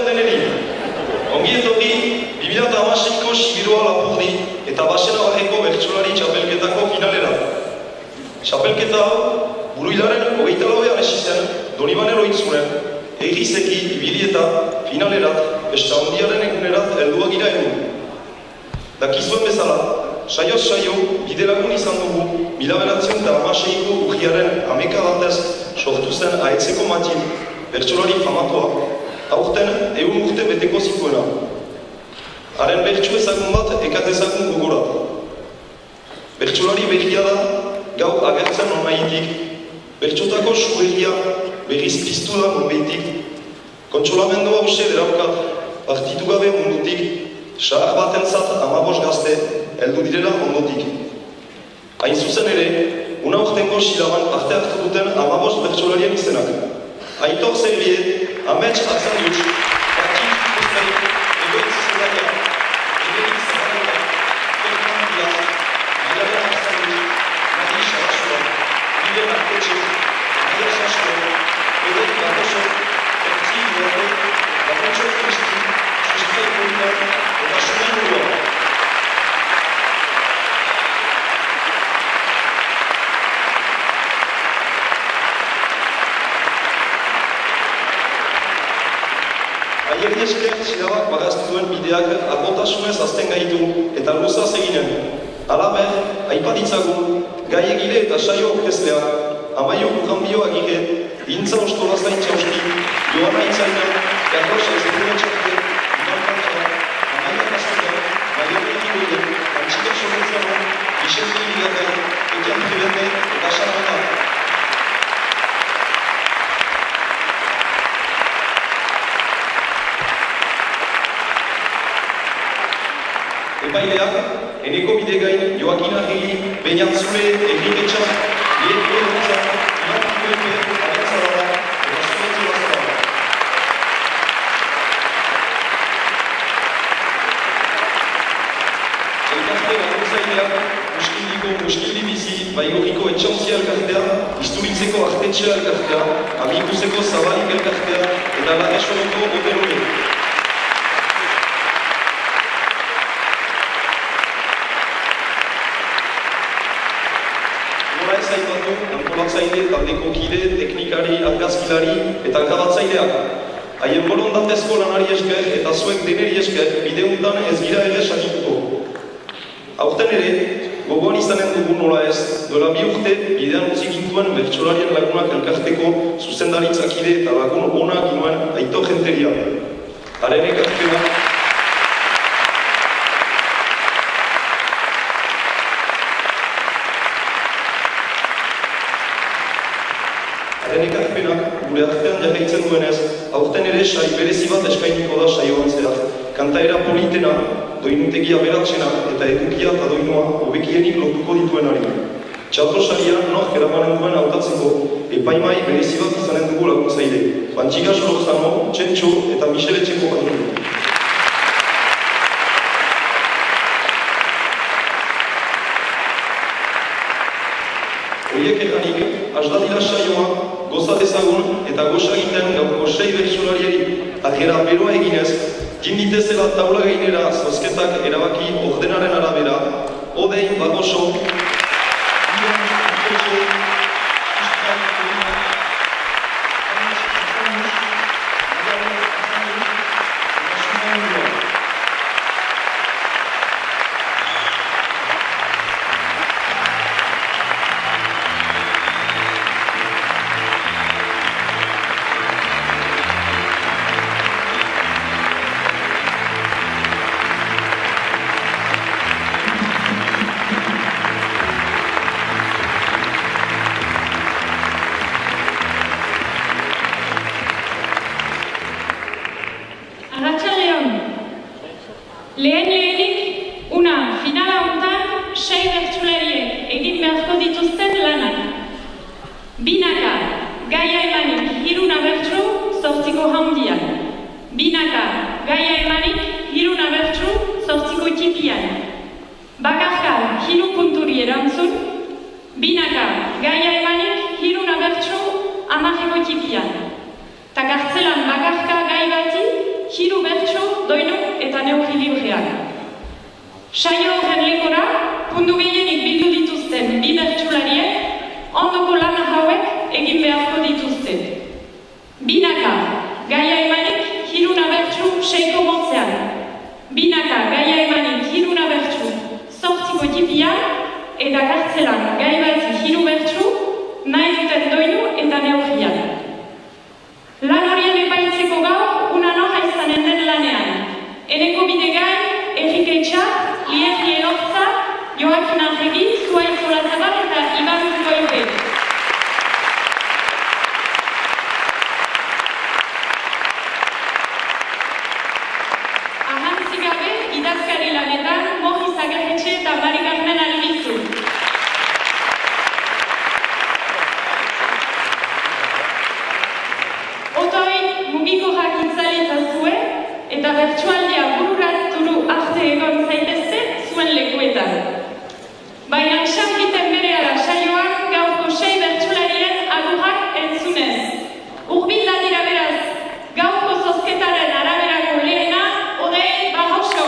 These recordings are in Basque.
deneri. Ongi etorri, 2016ko Sibiroa Lapurdi eta Basena Barreko bertsolari txapelketako finalera. Txapelketa hau, buruilaren 24 hasi zen, Donibane Loitzunen, egizeki ibili eta finalerat, besta hondiaren egunerat helduak gira egun. Dakizuen bezala, saioz saio, bide lagun izan dugu, 1916ko urriaren 11 batez sortu zen Aetzeko Matin, bertsolari famatua, aurten 100 urte beteko zituena. Haren bertsu ezagun bat ekatezagun gogora. Bertsolari berria da, gau agertzen onaitik, bertsotako suegia berriz piztu da nonbeitik, kontsolamendu hause deraukat, partitu gabe mundutik, sahar batentzat 15 gazte, heldu direla ondotik. Hain zuzen ere, una urtengo silaban parte hartu duten 15 bertsolarien izenak. Aitor Zerbie, Amets Atzanduts, Partin Kostari, Egoitz Zelaia, Egerik Zelaia, Ferman Diaz, Milaren Arzanduts, Madi Xabasua, Miren Artetxe, Maia Sasko, Edek Bakoso, Ertzi Duerro, Bakontxo Kristi, Suste Polina, eta Suri Burua. Haien esker zirabak bagaztu duen bideak albotasunez azten gaitu eta luzaz eginen. Halaber, aipaditzagun, gai egile eta saio orkestleak, Amaio Kukanbio Agire, Intza Ostolazain Txauski, Joana Itzaina, Garrosa Ezeguretxarke, Iban Kantra, Amaia Kastoka, Maione Ikigoide, Antxika Soretzana, Vicente Irigakai, Etian Tribende eta Sarrana. Epaileak, Eneko Bidegain, Joakin Argili, Beñat Zule, Egin Etxa, Lieko Erotza, Iban Kukuepe, Abentzarara, eta Zuretzi Bazara. Elkarte bakoitzaileak, Muskildiko Muskildi Bizi, Baigorriko Etxontzia elkartea, Isturitzeko Artetxea elkartea, Amikuseko Zabalik elkartea, eta Lagesoroko Oterone. Antolatzaile, taldeko kide, teknikari, argazkilari eta grabatzaileak. Haien bolondatezko lanari esker eta zuek deneri esker bideuntan ez gira ere sakituko. Aurten ere, gogoan izanen dugu nola ez, duela 2 urte bidean utzi gintuen bertsolarien lagunak elkarteko zuzendaritzakide eta lagun onak inoen Aitor Jenteria. Haren ekarpena, gure artean jarraitzen duenez, aurten ere sai berezi bat eskainiko da saioan zehar. Kantaera politena, doinutegia beratzena eta edukia eta doinua hobekienik lotuko dituenari. Txato saria nork eramanen duen hautatzeko, epaimai berezi bat izanen dugu laguntzaile. Bantxigas Lorzano, Txentxo eta Michel Etxeko Patron. Horiek erranik, asdadila saioa, goza dezagun eta goza egiten gaurko 6 bertsolariei atera beroa eginez, jinditezela taula gainera zozketak erabaki ordenaren arabera, Odei Bagoso, Iban Artetxe, Istak Polina, Amitz Atzanduts, Milaren Arzanduts, eta Suri Burua. Lehenik, una finala hontan 6 bertsolariek egin beharko dituzten lanak. Binaka, gaia emanik hiruna bertsu, 8ko handian. Binaka, gaia emanik hiruna bertsu, 8ko tipian. Bakarka, hiru punturi erantzun. Binaka, gaia emanik hiruna bertsu, 10ko tipian. Ta kartzelan bakarka gai bati, bertsuletan. Saio horren lekora, puntu gehienik bildu dituzten bi bertsulariek ondoko lan hauek egin beharko dituzte. Binaka, gaia emanik, hiruna bertsu seiko motzean. Binaka, gaia emanik, hiruna bertsu, 8 tipian, eta kartzelan gai bat hiru bertsu, nahi duten doinu eta neurrian. Lan horien epaitzeko gaur, una noja izanen den lanean. Eneko Bidegain, Erike Etxar, Lierri Elortza, Joakin Arregi, Zuaitz Olazabal eta Iban Goibe. Ahantzi gabe, idazkari lanetan, Morri Zagarretxe eta Mari Carmen Albizu. Otoi mugikorrak itzalitazue eta bertsualdia bururaturu arte egon zaitezte zuen lekuetan. Baina xampiten berehala saioan gaurko 6 bertsularien agurrak entzunez. Hurbil dira beraz, gaurko zozketaren araberako lehena, Odei Barroso.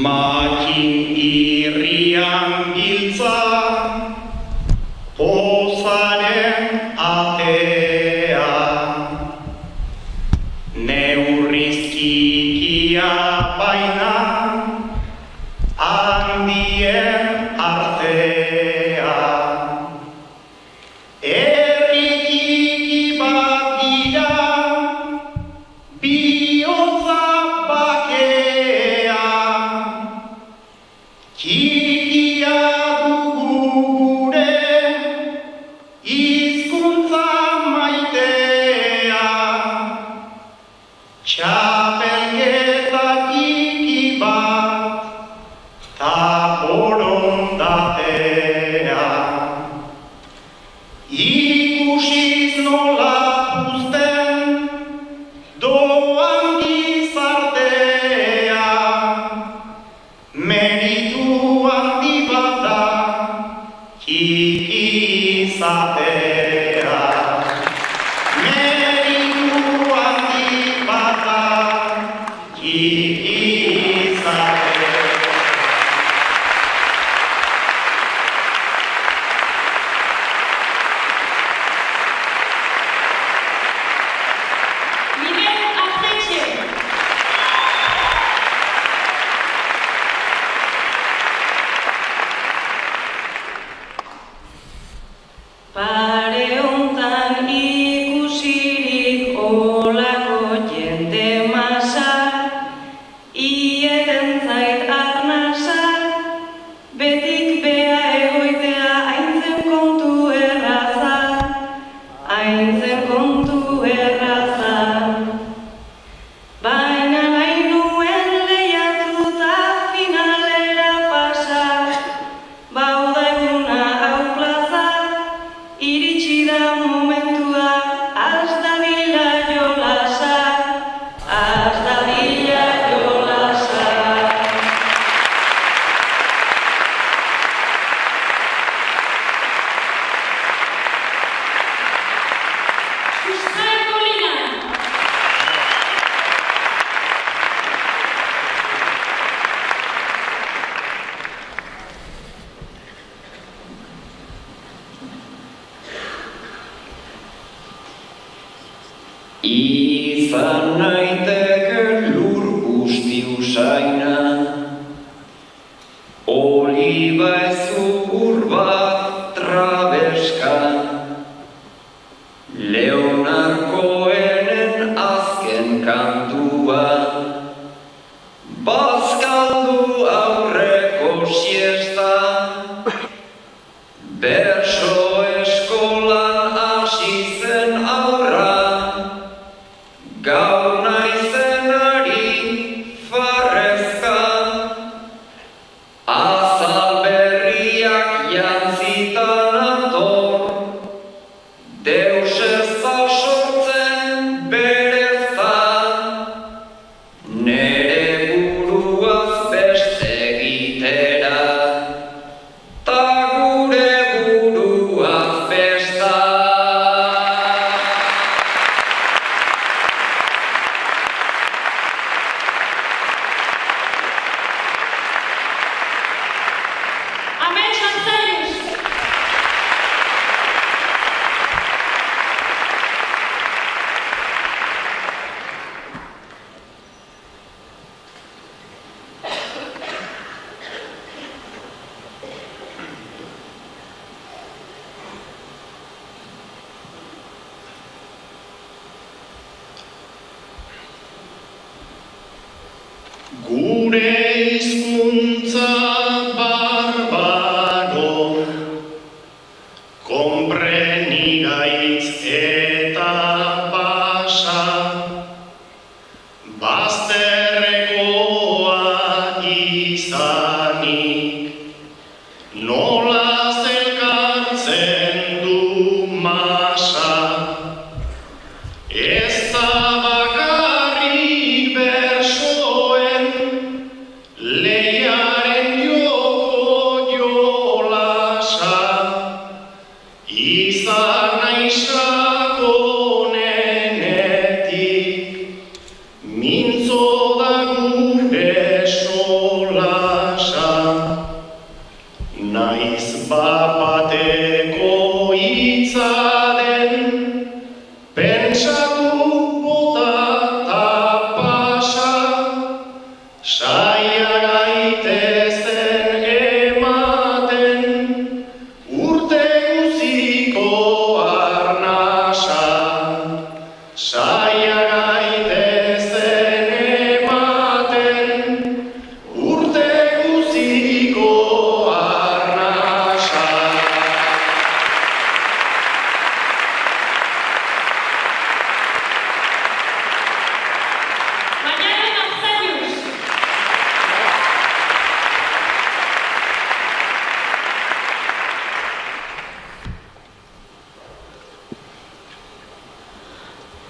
Makin irrian giltza, pozaren atea, neurrizkikia baina, handien artea. Errikiki bat dira, bihotza bakea, txikia dugu gure hizkuntza maitea, txapelketa txiki bat ta borondatea. Ikusiz nola puzten doan gizartea, meritu handi bat da txiki izatea. Meritu handi bat da txiki izatea. Miguel Artetxe. Pare hontan ikusirik olako jende masa, ieten zait arnasa, betik bea egoitea aintzen kontu erraza, aintzen kontu erraza. Baina nahi nuen lehiatuta finalera pasa, bauda eguna hau plaza, iritsi da momentua, az dadila jolasa, az dadila jolasa. Israel Colina. Izan naiteke lur guzti usaina, oliba ezur bat trabeska, Leonard Cohenen azken kantua, bazkaldu aurreko siesta, berso eskolan hasi zen aurra, gaur naizen ari farrezka, azal berriak jantzitan ator, deus ez da sortzen berezta, Gure hizkuntza barbaro, konprenigaitz eta pasa, bazterrekoa izanik, nola zelkartzen du masa, ez da bakarrik bersoen, lehiaren joko jolasa, izan naizako nenetik, mintzo da gure solasa. Naiz bapateko hitza den, pentsatu bota ta pasa, saia gaitezen ematen, urte guziko arnasa. Saia gaitezen ematen, urte guziko arnasa. Maialen Arzaius.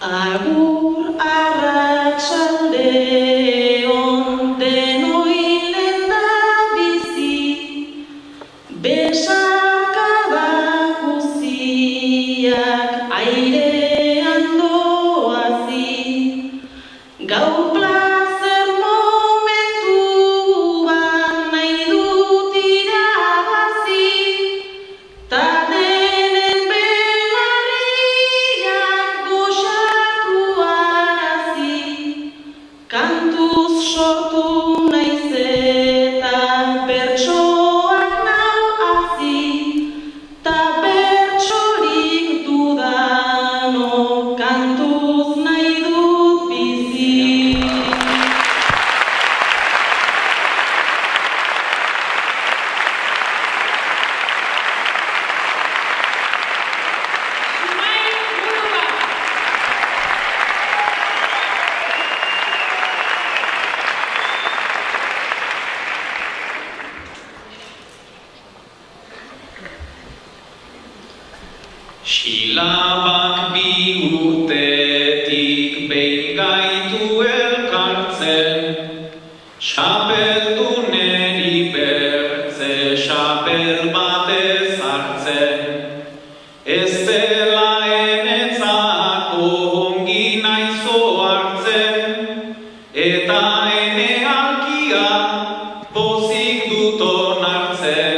Agur arratsalde on denoi lehendabizi, besarkada guztiak airean doazi, gaur plazer momentu bat nahi dut irabazi, ta denen belarriak goxatu arazi, kantuz sortu naiz eta bertsoak nau hazi, ta bertsorik dudanok kantuz nahi dut bizi. Sumail Muruba. Xilabak bi urtetik behin gaitu elkartzen, xapelduneri bertze xapel batez hartzen, ez dela enetzako ongi naizo hartzen, eta ene alkia pozik dut onartzen,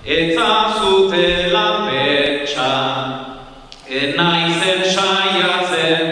etzazutela betxa, naizen saiatzen,